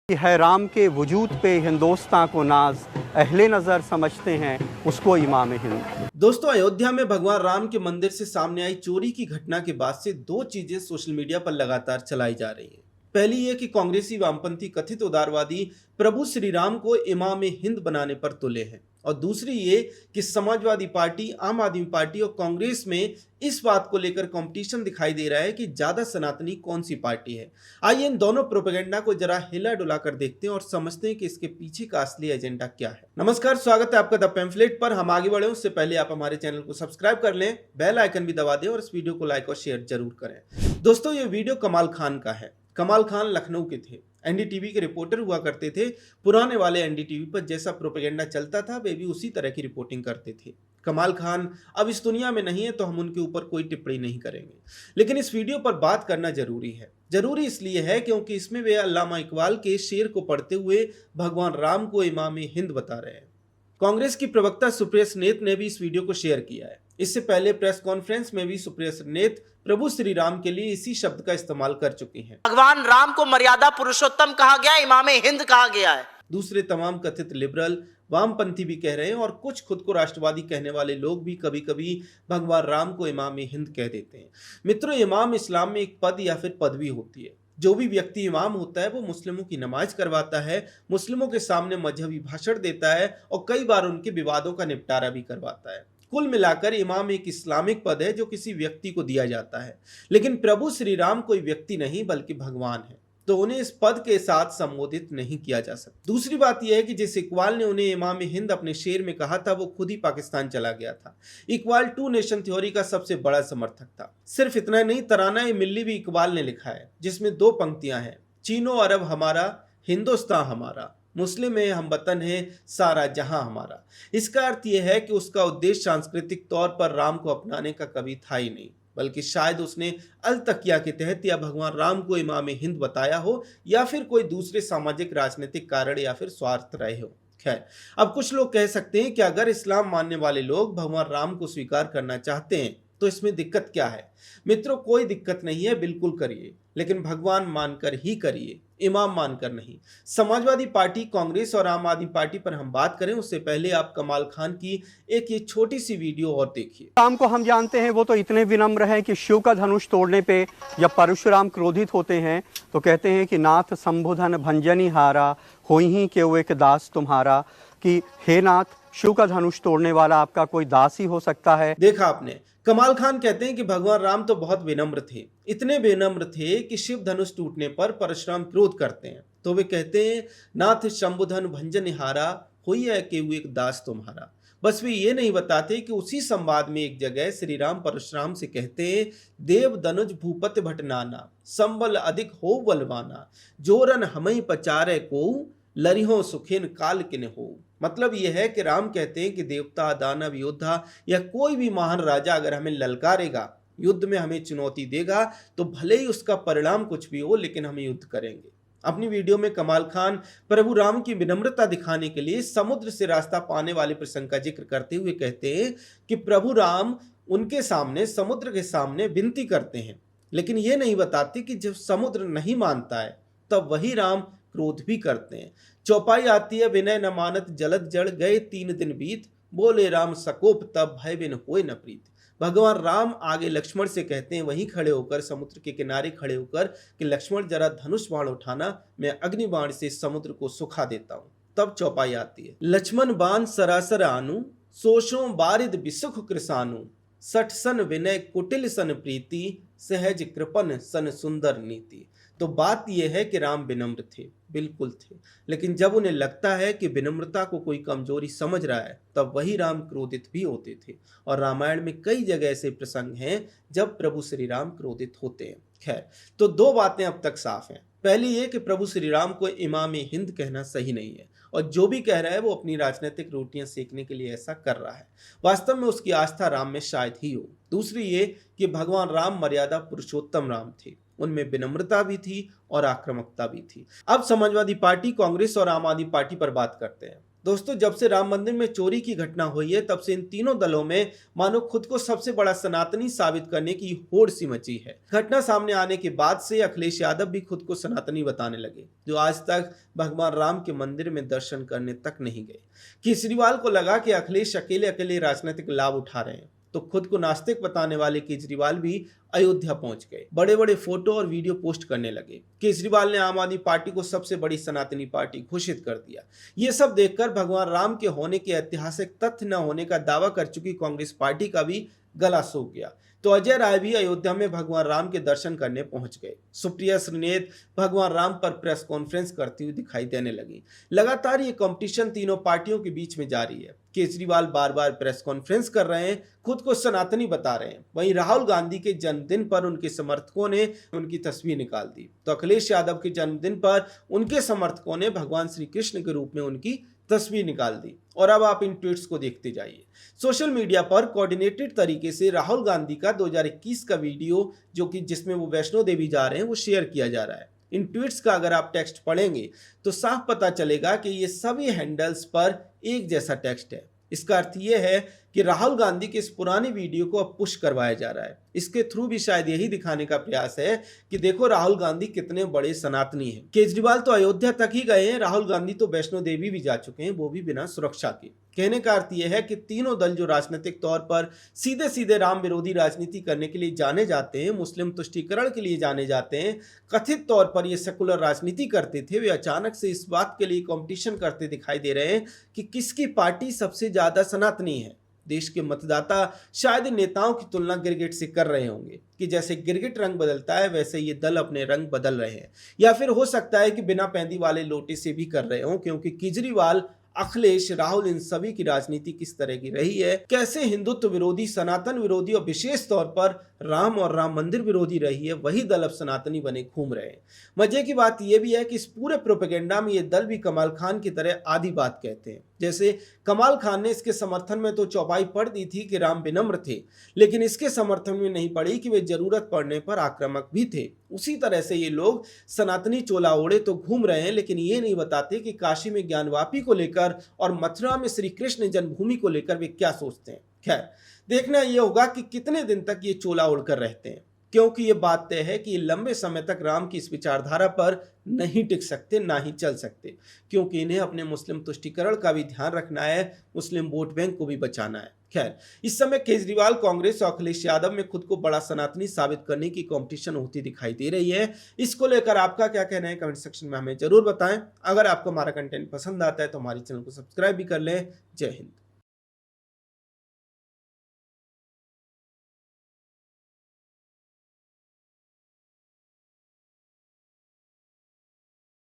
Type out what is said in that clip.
है राम के वजूद पे हिंदोस्तां को नाज, अहले नज़र समझते हैं उसको इमाम हिंद। दोस्तों, अयोध्या में भगवान राम के मंदिर से सामने आई चोरी की घटना के बाद से दो चीजें सोशल मीडिया पर लगातार चलाई जा रही हैं। पहली ये कि कांग्रेसी वामपंथी कथित उदारवादी प्रभु श्री राम को इमाम हिंद बनाने पर तुले हैं, और दूसरी ये कि समाजवादी पार्टी, आम आदमी पार्टी और कांग्रेस में इस बात को लेकर कंपटीशन दिखाई दे रहा है कि ज्यादा सनातनी कौन सी पार्टी है। आइए इन दोनों प्रोपेगेंडा को जरा हिला डुला कर देखते हैं और समझते हैं कि इसके पीछे का असली एजेंडा क्या है। नमस्कार, स्वागत है आपका द पैम्फलेट पर। हम आगे बढ़े उससे पहले आप हमारे चैनल को सब्सक्राइब कर लें, बेल आइकन भी दबा दें और इस वीडियो को लाइक और शेयर जरूर करें। दोस्तों, ये वीडियो कमाल खान का है। कमाल खान लखनऊ के थे, एनडीटीवी के रिपोर्टर हुआ करते थे। पुराने वाले एनडीटीवी पर जैसा प्रोपेगेंडा चलता था वे भी उसी तरह की रिपोर्टिंग करते थे। कमाल खान अब इस दुनिया में नहीं है तो हम उनके ऊपर कोई टिप्पणी नहीं करेंगे, लेकिन इस वीडियो पर बात करना जरूरी है। जरूरी इसलिए है क्योंकि इसमें वे अल्लामा इकबाल के शेर को पढ़ते हुए भगवान राम को इमाम हिंद बता रहे हैं। कांग्रेस की प्रवक्ता सुप्रिया सनेत ने भी इस वीडियो को शेयर किया है। इससे पहले प्रेस कॉन्फ्रेंस में भी सुप्रिया सनेत प्रभु श्री राम के लिए इसी शब्द का इस्तेमाल कर चुकी हैं। भगवान राम को मर्यादा पुरुषोत्तम कहा गया, इमाम हिंद कहा गया है। दूसरे तमाम कथित लिबरल, वामपंथी भी कह रहे हैं, और कुछ खुद को राष्ट्रवादी कहने वाले लोग भी कभी कभी भगवान राम को इमाम हिंद कह देते हैं। मित्रों, इमाम इस्लाम में एक पद या फिर पदवी होती है। जो भी व्यक्ति इमाम होता है वो मुस्लिमों की नमाज करवाता है, मुस्लिमों के सामने मजहबी भाषण देता है और कई बार उनके विवादों का निपटारा भी करवाता है। कुल मिलाकर इमाम एक इस्लामिक पद है जो किसी व्यक्ति को दिया जाता है। लेकिन प्रभु श्री राम कोई व्यक्ति नहीं बल्कि भगवान है, तो उन्हें इस पद के साथ संबोधित नहीं किया जा सकता। दूसरी बात यह है कि जिस इकबाल ने उन्हें इमाम हिंद अपने शेर में कहा था वो खुद ही पाकिस्तान चला गया था। इकबाल टू नेशन थ्योरी का सबसे बड़ा समर्थक था। सिर्फ इतना नहीं, तराना मिल्ली भी इकबाल ने लिखा है, जिसमें दो पंक्तियां हैं, चीनो अरब हमारा, हिंदुस्तान हमारा, मुस्लिम है हम वतन है सारा जहां हमारा। इसका अर्थ यह है कि उसका उद्देश्य सांस्कृतिक तौर पर राम को अपनाने का कभी था ही नहीं, बल्कि शायद उसने अल तकिया के तहत या भगवान राम को इमाम हिंद बताया हो, या फिर कोई दूसरे सामाजिक राजनीतिक कारण या फिर स्वार्थ रहे हो। खैर, अब कुछ लोग कह सकते हैं कि अगर इस्लाम मानने वाले लोग भगवान राम को स्वीकार करना चाहते हैं तो इसमें दिक्कत क्या है। मित्रों, कोई दिक्कत नहीं है, बिल्कुल करिए, लेकिन भगवान मानकर ही करिए, इमाम मानकर नहीं। समाजवादी पार्टी, कांग्रेस और आम आदमी पार्टी पर हम बात करें उससे पहले आप कमाल खान की एक ये छोटी सी वीडियो और देखिए। राम को हम जानते हैं वो तो इतने विनम्र हैं कि शिव का धनुष तोड़ने पे जब परशुराम क्रोधित होते हैं तो कहते हैं कि नाथ संबोधन भंजनी हारा, होई ही के एक दास तुम्हारा, कि हे नाथ, शिव का धनुष तोड़ने वाला आपका कोई दास ही हो सकता है। देखा आपने, कमाल खान कहते हैं कि भगवान राम तो बहुत विनम्र थे, इतने विनम्र थे कि शिव धनुष टूटने पर परशुराम क्रोध करते हैं तो वे कहते हैं, नाथ शंभुधन भंजन हारा, हुई है कि एक दास तुम्हारा। बस वे ये नहीं बताते कि उसी संवाद में एक जगह श्री राम परशुराम से कहते हैं, देव दनुज भूपत भटनाना, संबल अधिक हो बलवाना, जोरन हमई पचारे को, लरिहो सुखिन काल किन हो। मतलब यह है कि राम कहते हैं कि देवता, दानव, योद्धा या कोई भी महान राजा अगर हमें ललकारेगा, युद्ध में हमें चुनौती देगा, तो भले ही उसका परिणाम कुछ भी हो लेकिन हम युद्ध करेंगे। अपनी वीडियो में कमाल खान प्रभु राम की विनम्रता दिखाने के लिए समुद्र से रास्ता पाने वाले प्रसंग का जिक्र करते हुए कहते हैं कि प्रभु राम उनके सामने, समुद्र के सामने विनती करते हैं, लेकिन ये नहीं बताते कि जब समुद्र नहीं मानता है तब वही राम क्रोध भी करते हैं। चौपाई आती है, विनय न मानत जलद जड़, गए 3 दिन बीत, बोले राम सकोप तब भय बिन होए न प्रीत। भगवान राम आगे लक्ष्मण से कहते हैं, वहीं खड़े होकर, समुद्र के किनारे खड़े होकर, कि लक्ष्मण जरा धनुष बाण उठाना, मैं अग्नि बाण से समुद्र को सुखा देता हूं। तब चौपाई आती है, लक्ष्मण बाण सरासर आनु, सोशों बारिद बिसुख कृसानु, सठ सन विनय कुटिल सन प्रीति, सहज कृपन सन सुंदर नीति। तो बात यह है कि राम विनम्र थे, बिल्कुल थे, लेकिन जब उन्हें लगता है कि विनम्रता को कोई कमजोरी समझ रहा है तब वही राम क्रोधित भी होते थे। और रामायण में कई जगह ऐसे प्रसंग हैं जब प्रभु श्री राम क्रोधित होते हैं। खैर, तो दो बातें अब तक साफ हैं। पहली ये कि प्रभु श्री राम को इमाम हिंद कहना सही नहीं है, और जो भी कह रहा है वो अपनी राजनीतिक रोटियां सेकने के लिए ऐसा कर रहा है। वास्तव में उसकी आस्था राम में शायद ही हो। दूसरी ये कि भगवान राम मर्यादा पुरुषोत्तम राम थे, उनमें विनम्रता भी थी और आक्रामकता भी थी। अब समाजवादी पार्टी, कांग्रेस और आम आदमी पार्टी पर बात करते हैं। दोस्तों, जब से राम मंदिर में चोरी की घटना हुई है तब से इन तीनों दलों में मानो खुद को सबसे बड़ा सनातनी साबित करने की होड़ सी मची है। घटना सामने आने के बाद से अखिलेश यादव भी खुद को सनातनी बताने लगे, जो आज तक भगवान राम के मंदिर में दर्शन करने तक नहीं गए। केजरीवाल को लगा कि अखिलेश अकेले अकेले राजनीतिक लाभ उठा रहे हैं, तो खुद को नास्तिक बताने वाले केजरीवाल भी अयोध्या पहुंच गए। बड़े बड़े फोटो और वीडियो पोस्ट करने लगे। केजरीवाल ने आम आदमी पार्टी को सबसे बड़ी सनातनी पार्टी घोषित कर दिया। ये सब देखकर भगवान राम के होने के ऐतिहासिक तथ्य न होने का दावा कर चुकी कांग्रेस पार्टी का भी गला सूख गया। तो अजय राय भी अयोध्या में भगवान राम के दर्शन करने पहुंच गए। सुप्रिया श्रीनेत भगवान राम पर प्रेस कॉन्फ्रेंस करती हुई दिखाई देने लगी। लगातार ये कंपटीशन तीनों पार्टियों के बीच में जारी है। केजरीवाल बार बार प्रेस कॉन्फ्रेंस कर रहे हैं, खुद को सनातनी बता रहे हैं। वहीं राहुल गांधी के जन्मदिन पर उनके समर्थकों ने उनकी तस्वीर निकाल दी, तो अखिलेश यादव के जन्मदिन पर उनके समर्थकों ने भगवान श्री कृष्ण के रूप में उनकी तस्वीर निकाल दी। और अब आप इन ट्वीट्स को देखते जाइए। सोशल मीडिया पर कोऑर्डिनेटेड तरीके से राहुल गांधी का 2021 का वीडियो, जो कि जिसमें वो वैष्णो देवी जा रहे हैं, वो शेयर किया जा रहा है। इन ट्वीट्स का अगर आप टेक्स्ट पढ़ेंगे तो साफ पता चलेगा कि ये सभी हैंडल्स पर एक जैसा टेक्स्ट है। इसका अर्थ ये है कि राहुल गांधी के इस पुराने वीडियो को अब पुश करवाया जा रहा है। इसके थ्रू भी शायद यही दिखाने का प्रयास है कि देखो राहुल गांधी कितने बड़े सनातनी हैं। केजरीवाल तो अयोध्या तक ही गए हैं, राहुल गांधी तो वैष्णो देवी भी जा चुके हैं, वो भी बिना सुरक्षा के। कहने का अर्थ यह है कि तीनों दल जो राजनीतिक तौर पर सीधे सीधे राम विरोधी राजनीति करने के लिए जाने जाते हैं, मुस्लिम तुष्टीकरण के लिए जाने जाते हैं, कथित तौर पर ये सेकुलर राजनीति करते थे, वे अचानक से इस बात के लिए कंपटीशन करते दिखाई दे रहे हैं कि किसकी पार्टी सबसे ज्यादा सनातनी है। देश के मतदाता शायद इन नेताओं की तुलना गिरगिट से कर रहे होंगे कि जैसे गिरगिट रंग बदलता है वैसे ये दल अपने रंग बदल रहे हैं, या फिर हो सकता है कि बिना पैंदी वाले लोटे से भी कर रहे हों, क्योंकि केजरीवाल, अखिलेश, राहुल, इन सभी की राजनीति किस तरह की रही है, कैसे हिंदुत्व विरोधी, सनातन विरोधी और विशेष तौर पर राम और राम मंदिर विरोधी रही है, वही दल अब सनातनी बने घूम रहे हैं। मजे की बात यह भी है कि इस पूरे प्रोपेगेंडा में ये दल भी कमाल खान की तरह आधी बात कहते हैं। जैसे कमाल खान ने इसके समर्थन में तो चौपाई पढ़ दी थी कि राम विनम्र थे, लेकिन इसके समर्थन में नहीं पड़ी कि वे जरूरत पड़ने पर आक्रामक भी थे। उसी तरह से ये लोग सनातनी चोला ओढ़े तो घूम रहे हैं, लेकिन ये नहीं बताते कि काशी में ज्ञानवापी को लेकर और मथुरा में श्री कृष्ण जन्मभूमि को लेकर वे क्या सोचते हैं। खैर, देखना यह होगा कि कितने दिन तक ये चोला ओढ़कर रहते हैं, क्योंकि ये बात तय है कि ये लंबे समय तक राम की इस विचारधारा पर नहीं टिक सकते, ना ही चल सकते, क्योंकि इन्हें अपने मुस्लिम तुष्टीकरण का भी ध्यान रखना है, मुस्लिम वोट बैंक को भी बचाना है। खैर, इस समय केजरीवाल, कांग्रेस और अखिलेश यादव में खुद को बड़ा सनातनी साबित करने की कंपटीशन होती दिखाई दे रही है। इसको लेकर आपका क्या कहना है, कमेंट सेक्शन में हमें जरूर बताएं। अगर आपको हमारा कंटेंट पसंद आता है तो हमारे चैनल को सब्सक्राइब भी कर लें। जय हिंद।